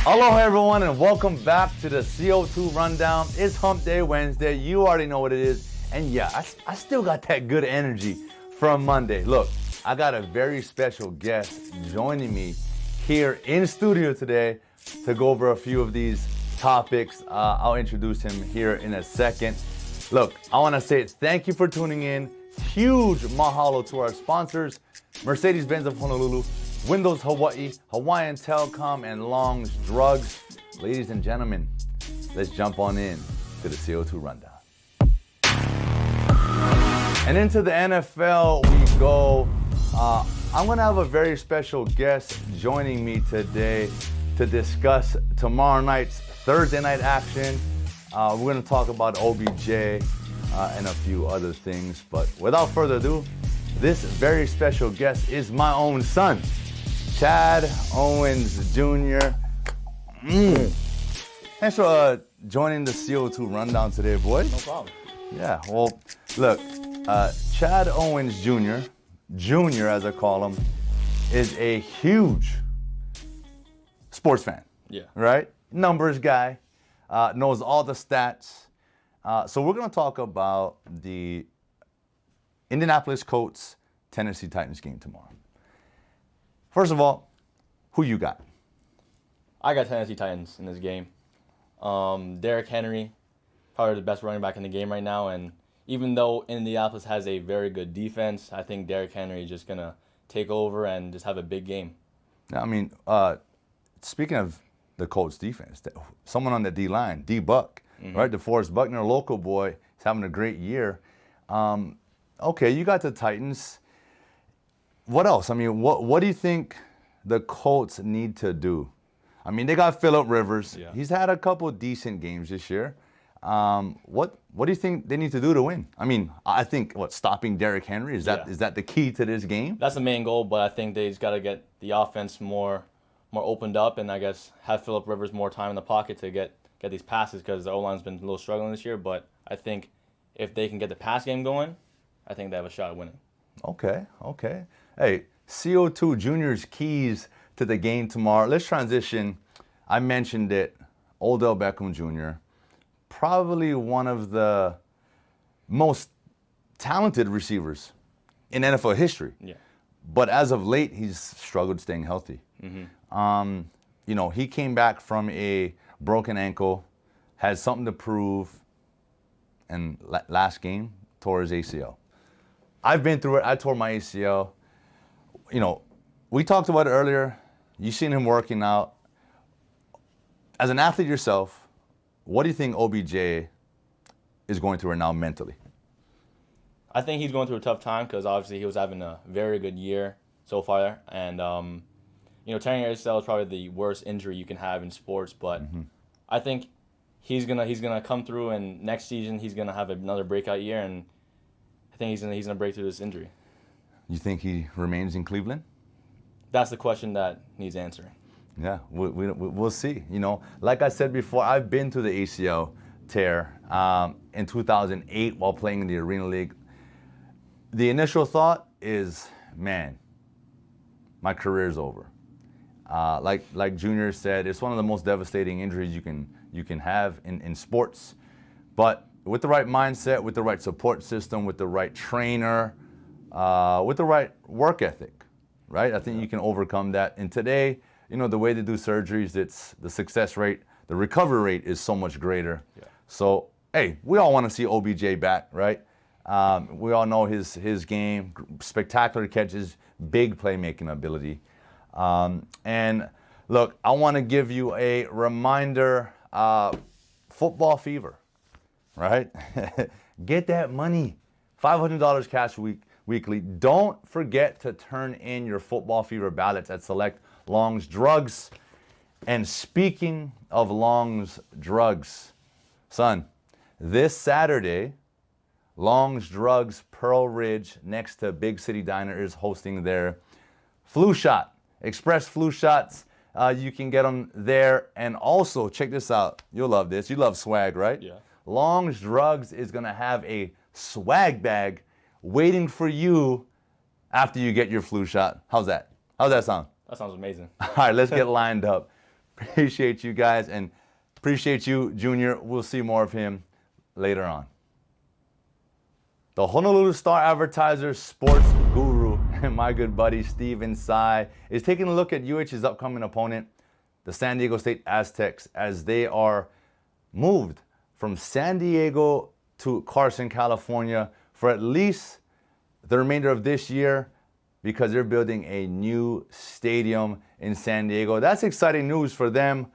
Hello everyone and welcome back to the CO2 Rundown. It's Hump Day Wednesday. You already know what it is. And yeah, I still got that good energy from Monday. Look, I got a very special guest joining me here in studio today to go over a few of these topics. I'll introduce him here in a second. Look, I want to say thank you for tuning in. Huge mahalo to our sponsors, Mercedes-Benz of Honolulu, Windows Hawaii, Hawaiian Telecom, and Long's Drugs. Ladies and gentlemen, let's jump on in to the CO2 Rundown. And into the NFL we go. I'm going to have a very special guest joining me today to discuss tomorrow night's Thursday night action. We're going to talk about OBJ and a few other things. But without further ado, this very special guest is my own son, Chad Owens Jr. Thanks for joining the CO2 Rundown today, boys. No problem. Yeah, well, look, Chad Owens Jr. as I call him, is a huge sports fan. Yeah. Right? Numbers guy, knows all the stats. So we're going to talk about the Indianapolis Colts Tennessee Titans game tomorrow. First of all, who you got? I got Tennessee Titans in this game. Derrick Henry, probably the best running back in the game right now. And even though Indianapolis has a very good defense, I think Derrick Henry is just going to take over and just have a big game. I mean, speaking of the Colts defense, someone on the D-line, D-Buck, right? DeForest Buckner, local boy, is having a great year. Okay, you got the Titans. What else? I mean, what do you think the Colts need to do? I mean, they got Phillip Rivers. Yeah. He's had a couple of decent games this year. What do you think they need to do to win? I mean, I think stopping Derrick Henry is that the key to this game? That's the main goal, but I think they just got to get the offense more opened up, and I guess have Phillip Rivers more time in the pocket to get these passes, because the O-line's been a little struggling this year. But I think if they can get the pass game going, I think they have a shot at winning. Okay. Hey, CO2 Junior's keys to the game tomorrow. Let's transition. I mentioned it. Odell Beckham Jr., probably one of the most talented receivers in NFL history. Yeah. But as of late, he's struggled staying healthy. He came back from a broken ankle, had something to prove, and last game, tore his ACL. I've been through it. I tore my ACL. We talked about it earlier. You've seen him working out. As an athlete yourself, what do you think OBJ is going through right now mentally? I think he's going through a tough time because obviously he was having a very good year so far. And, tearing your ACL is probably the worst injury you can have in sports. But I think he's gonna come through, and next season he's going to have another breakout year. And I think he's gonna break through this injury. You think he remains in Cleveland? That's the question that needs answering. Yeah, we'll see. Like I said before, I've been to the ACL tear in 2008 while playing in the Arena League. The initial thought is, man, my career's over. Like Junior said, it's one of the most devastating injuries you can have in sports. But with the right mindset, with the right support system, with the right trainer, with the right work ethic, right? I think you can overcome that. And today, the way they do surgeries, it's the success rate, the recovery rate is so much greater. Yeah. So, hey, we all want to see OBJ back, right? We all know his game, spectacular catches, big playmaking ability. And look, I want to give you a reminder, football fever, right? Get that money, $500 cash weekly. Don't forget to turn in your football fever ballots at select Long's Drugs. And speaking of Long's Drugs, son, this Saturday, Long's Drugs Pearl Ridge next to Big City Diner is hosting their flu shot, express flu shots. You can get them there. And also, check this out. You'll love this. You love swag, right? Yeah. Long's Drugs is going to have a swag bag waiting for you after you get your flu shot. How's that? How's that sound? That sounds amazing. All right, let's get lined up. Appreciate you guys, and appreciate you, Junior. We'll see more of him later on. The Honolulu Star-Advertiser sports guru and my good buddy Steven Tsai is taking a look at UH's upcoming opponent, the San Diego State Aztecs, as they are moved from San Diego to Carson, California for at least the remainder of this year because they're building a new stadium in San Diego. That's exciting news for them.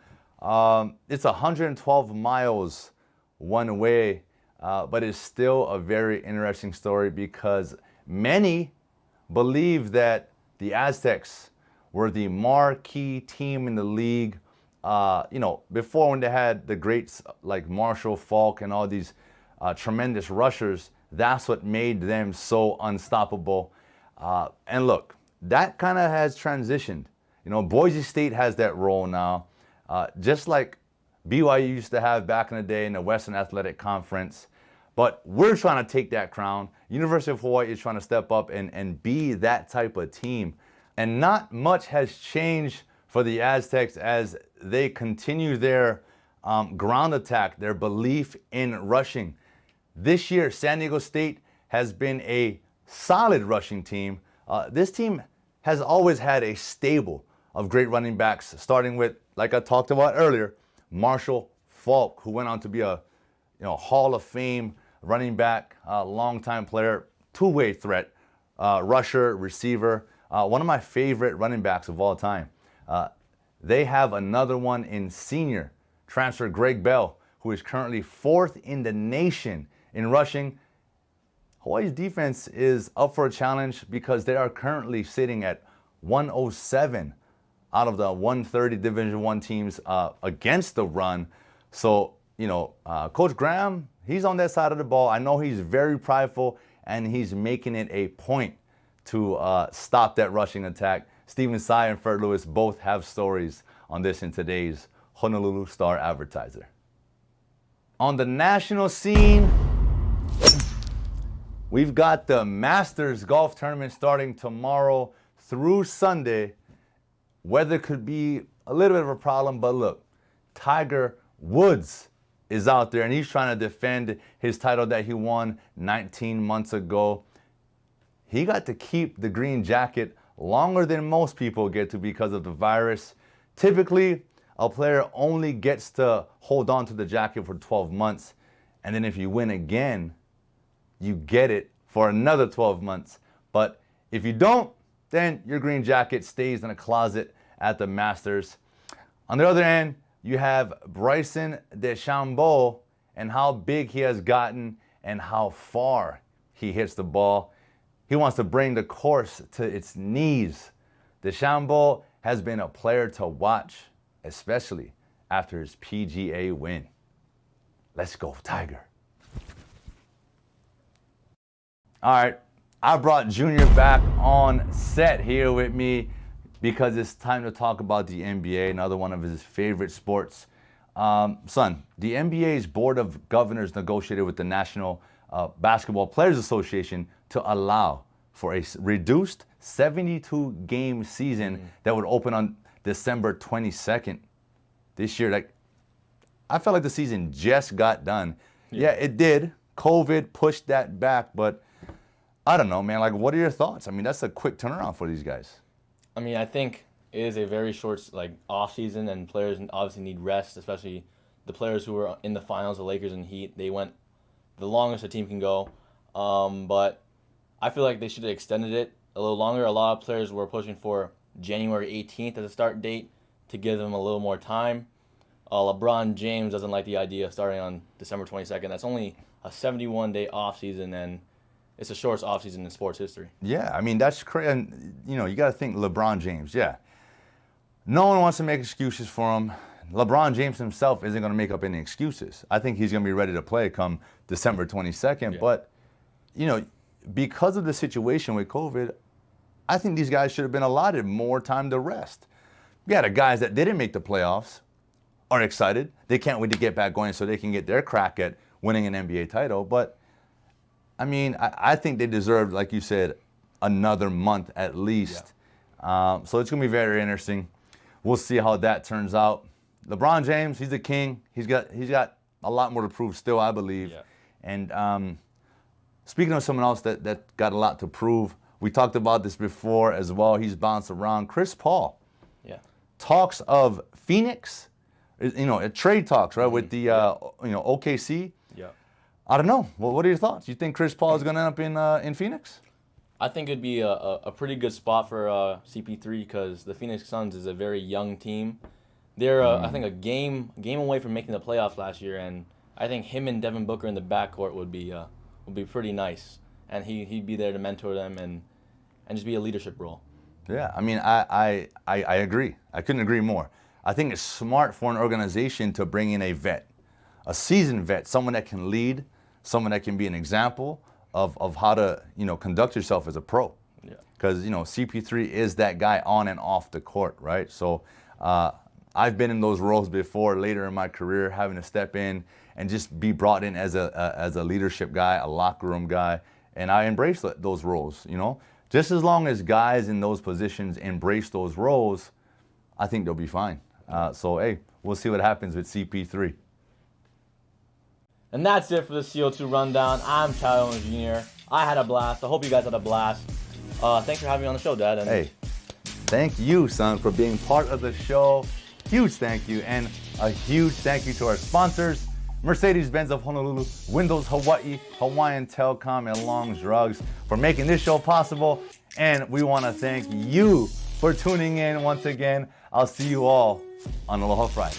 It's 112 miles one way, but it's still a very interesting story because many believe that the Aztecs were the marquee team in the league. Before, when they had the greats like Marshall Faulk and all these tremendous rushers, that's what made them so unstoppable. And look, that kind of has transitioned. Boise State has that role now, just like BYU used to have back in the day in the Western Athletic Conference. But we're trying to take that crown. University of Hawaii is trying to step up and be that type of team. And not much has changed for the Aztecs as they continue their ground attack, their belief in rushing. This year, San Diego State has been a solid rushing team. This team has always had a stable of great running backs, starting with, like I talked about earlier, Marshall Faulk, who went on to be a Hall of Fame running back, longtime player, two-way threat, rusher, receiver, one of my favorite running backs of all time. They have another one in senior transfer Greg Bell, who is currently 4th in the nation in rushing. Hawaii's defense is up for a challenge because they are currently sitting at 107 out of the 130 Division I teams against the run. So, Coach Graham, he's on that side of the ball. I know he's very prideful, and he's making it a point to stop that rushing attack. Steven Tsai and Fred Lewis both have stories on this in today's Honolulu Star-Advertiser. On the national scene, we've got the Masters golf tournament starting tomorrow through Sunday. Weather could be a little bit of a problem, but look, Tiger Woods is out there and he's trying to defend his title that he won 19 months ago. He got to keep the green jacket longer than most people get to because of the virus. Typically, a player only gets to hold on to the jacket for 12 months. And then if you win again, you get it for another 12 months. But if you don't, then your green jacket stays in a closet at the Masters. On the other end, you have Bryson DeChambeau and how big he has gotten and how far he hits the ball. He wants to bring the course to its knees. DeChambeau has been a player to watch, especially after his PGA win. Let's go, Tiger. All right, I brought Junior back on set here with me because it's time to talk about the NBA, another one of his favorite sports. Son, the NBA's Board of Governors negotiated with the National Basketball Players Association to allow for a reduced 72-game season that would open on December 22nd this year. I felt like the season just got done. Yeah, it did. COVID pushed that back, but I don't know, man. What are your thoughts? I mean, that's a quick turnaround for these guys. I mean, I think it is a very short off season, and players obviously need rest, especially the players who were in the finals, the Lakers and Heat. They went the longest a team can go, but I feel like they should have extended it a little longer. A lot of players were pushing for January 18th as a start date to give them a little more time. LeBron James doesn't like the idea of starting on December 22nd. That's only a 71-day off season, and it's the shortest off season in sports history. Yeah, I mean, that's crazy. And, you got to think LeBron James, yeah. No one wants to make excuses for him. LeBron James himself isn't going to make up any excuses. I think he's going to be ready to play come December 22nd. Yeah. But, because of the situation with COVID, I think these guys should have been allotted more time to rest. Yeah, the guys that didn't make the playoffs are excited. They can't wait to get back going so they can get their crack at winning an NBA title. But, I mean, I think they deserve, like you said, another month at least. Yeah. So it's going to be very interesting. We'll see how that turns out. LeBron James, he's the king. He's got a lot more to prove still, I believe. Yeah. And speaking of someone else that got a lot to prove, we talked about this before as well. He's bounced around. Chris Paul. Yeah. Talks of Phoenix, trade talks, right, with the OKC. Yeah. I don't know. What are your thoughts? You think Chris Paul is going to end up in Phoenix? I think it'd be a pretty good spot for CP3 because the Phoenix Suns is a very young team. They're I think a game away from making the playoffs last year, and I think him and Devin Booker in the backcourt would be pretty nice, and he'd be there to mentor them and just be a leadership role. Yeah, I mean, I agree. I couldn't agree more. I think it's smart for an organization to bring in a vet, a seasoned vet, someone that can lead, someone that can be an example of how to conduct yourself as a pro. Yeah. Because CP3 is that guy on and off the court, right? So I've been in those roles before later in my career, having to step in and just be brought in as a leadership guy, a locker room guy, and I embrace those roles. Just as long as guys in those positions embrace those roles, I think they'll be fine. So hey, we'll see what happens with CP3. And that's it for the CO2 rundown. I'm Chad Owens Jr. I had a blast. I hope you guys had a blast. Thanks for having me on the show, Dad. And hey, thank you, son, for being part of the show. Huge thank you, and a huge thank you to our sponsors, Mercedes-Benz of Honolulu, Windows Hawaii, Hawaiian Telecom, and Long Drugs for making this show possible. And we want to thank you for tuning in once again. I'll see you all on Aloha Friday.